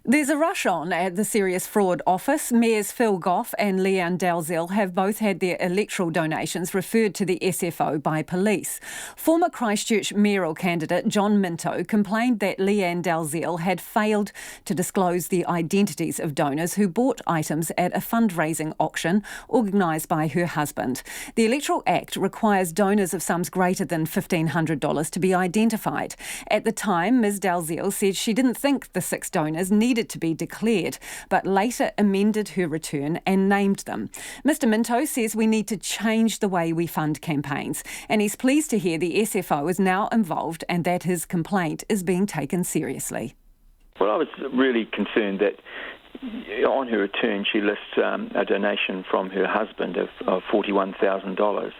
There's a rush on at the Serious Fraud Office. Mayors Phil Goff and Lianne Dalziel have both had their electoral donations referred to the SFO by police. Former Christchurch Mayoral candidate John Minto complained that Lianne Dalziel had failed to disclose the identities of donors who bought items at a fundraising auction organised by her husband. The Electoral Act requires donors of sums greater than $1,500 to be identified. At the time, Ms Dalziel said she didn't think the 6 donors needed to be declared, but later amended her return and named them. Mr Minto says we need to change the way we fund campaigns, and he's pleased to hear the SFO is now involved and that his complaint is being taken seriously. Well, I was really concerned that on her return she lists a donation from her husband of $41,000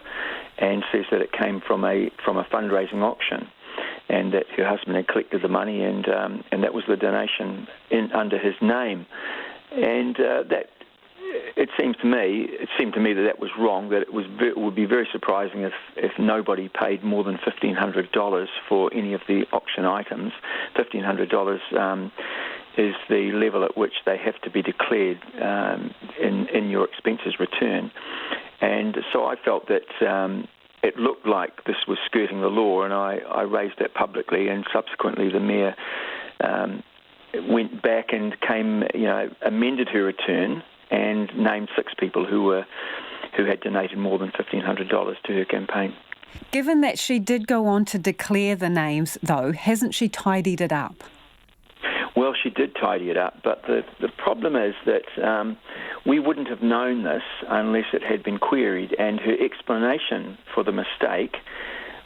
and says that it came from a fundraising auction, and that her husband had collected the money, and that was the donation under his name, and that it seemed to me that was wrong. That it would be very surprising if nobody paid more than $1,500 for any of the auction items. $1,500 is the level at which they have to be declared in your expenses return, and so I felt that it looked like this was skirting the law, and I raised that publicly, and subsequently the Mayor went back and amended her return and named 6 people who had donated more than $1,500 to her campaign. Given that she did go on to declare the names, though, hasn't she tidied it up? Well, she did tidy it up, but the problem is that we wouldn't have known this unless it had been queried, and her explanation for the mistake,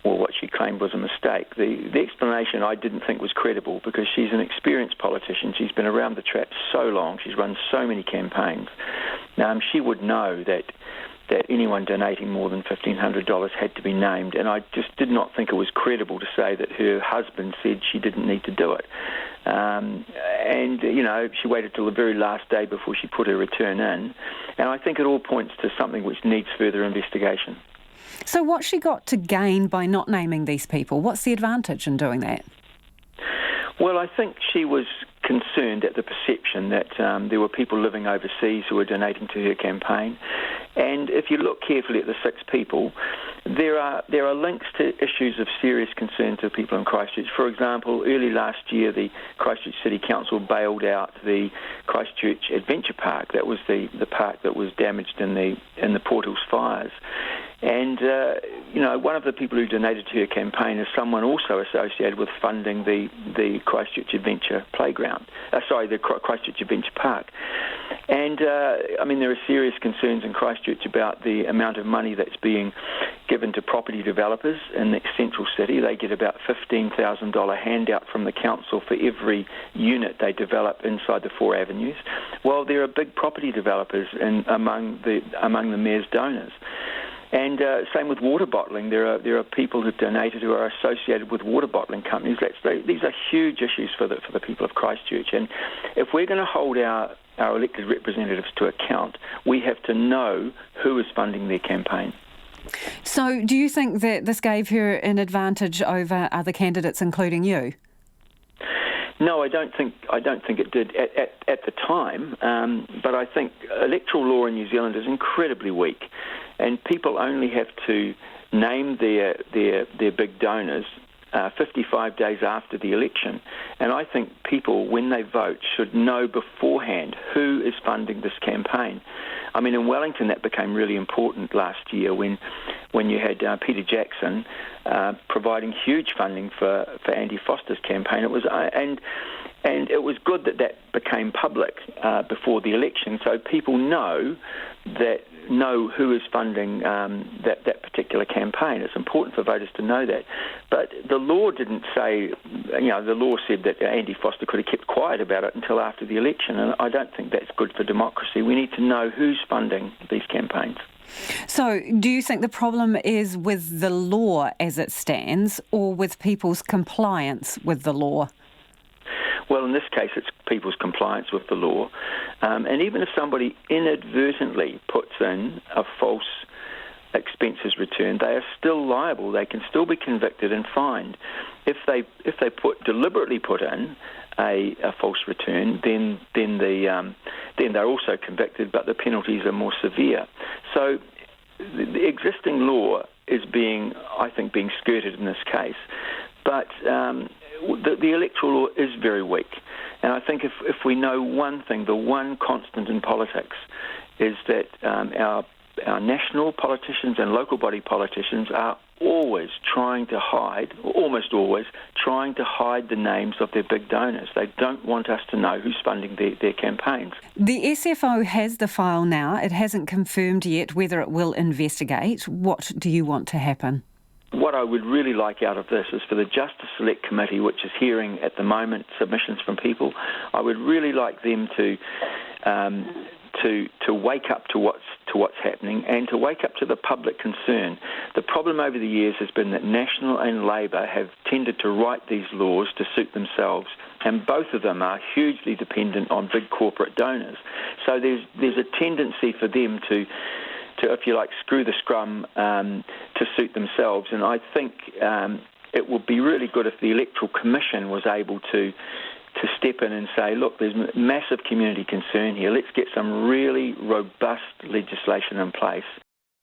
or what she claimed was a mistake, the explanation I didn't think was credible, because she's an experienced politician. She's been around the track so long. She's run so many campaigns. She would know that anyone donating more than $1,500 had to be named, and I just did not think it was credible to say that her husband said she didn't need to do it. She waited till the very last day before she put her return in, and I think it all points to something which needs further investigation. So what's she got to gain by not naming these people? What's the advantage in doing that? Well, I think she was concerned at the perception that there were people living overseas who were donating to her campaign. And if you look carefully at the 6 people, there are links to issues of serious concern to people in Christchurch. For example, early last year, the Christchurch City Council bailed out the Christchurch Adventure Park. That was the park that was damaged in the Portals fires. And, one of the people who donated to her campaign is someone also associated with funding the Christchurch Adventure Playground. The Christchurch Adventure Park. And, there are serious concerns in Christchurch about the amount of money that's being given to property developers in the central city. They get about $15,000 handout from the council for every unit they develop inside the 4 avenues. Well, there are big property developers among the Mayor's donors. And same with water bottling. There are people who've donated who are associated with water bottling companies. These are huge issues for the people of Christchurch. And if we're going to hold our elected representatives to account, we have to know who is funding their campaign. So do you think that this gave her an advantage over other candidates, including you? No, I don't think it did at the time. But I think electoral law in New Zealand is incredibly weak, and people only have to name their big donors 55 days after the election. And I think people, when they vote, should know beforehand who is funding this campaign. In Wellington, that became really important last year when you had Peter Jackson providing huge funding for Andy Foster's campaign. It was and it was good that became public before the election, so people know who is funding that particular campaign. It's important for voters to know that. But the law didn't say, the law said that Andy Foster could have kept quiet about it until after the election, and I don't think that's good for democracy. We need to know who's funding these campaigns. So do you think the problem is with the law as it stands, or with people's compliance with the law? Well, in this case, it's people's compliance with the law. And even if somebody inadvertently puts in a false expenses return, they are still liable. They can still be convicted and fined. If they deliberately put in a false return, then they're also convicted, but the penalties are more severe. So the existing law is being skirted in this case, but the electoral law is very weak. And I think if we know one thing, the one constant in politics is that our national politicians and local body politicians are always trying to hide, or almost always, trying to hide the names of their big donors. They don't want us to know who's funding their campaigns. The SFO has the file now. It hasn't confirmed yet whether it will investigate. What do you want to happen? What I would really like out of this is for the Justice Select Committee, which is hearing at the moment submissions from people, I would really like them to wake up to what's happening and to wake up to the public concern. The problem over the years has been that National and Labor have tended to write these laws to suit themselves, and both of them are hugely dependent on big corporate donors. So there's a tendency for them to, if you like, screw the scrum to suit themselves. And I think it would be really good if the Electoral Commission was able to step in and say, look, there's massive community concern here. Let's get some really robust legislation in place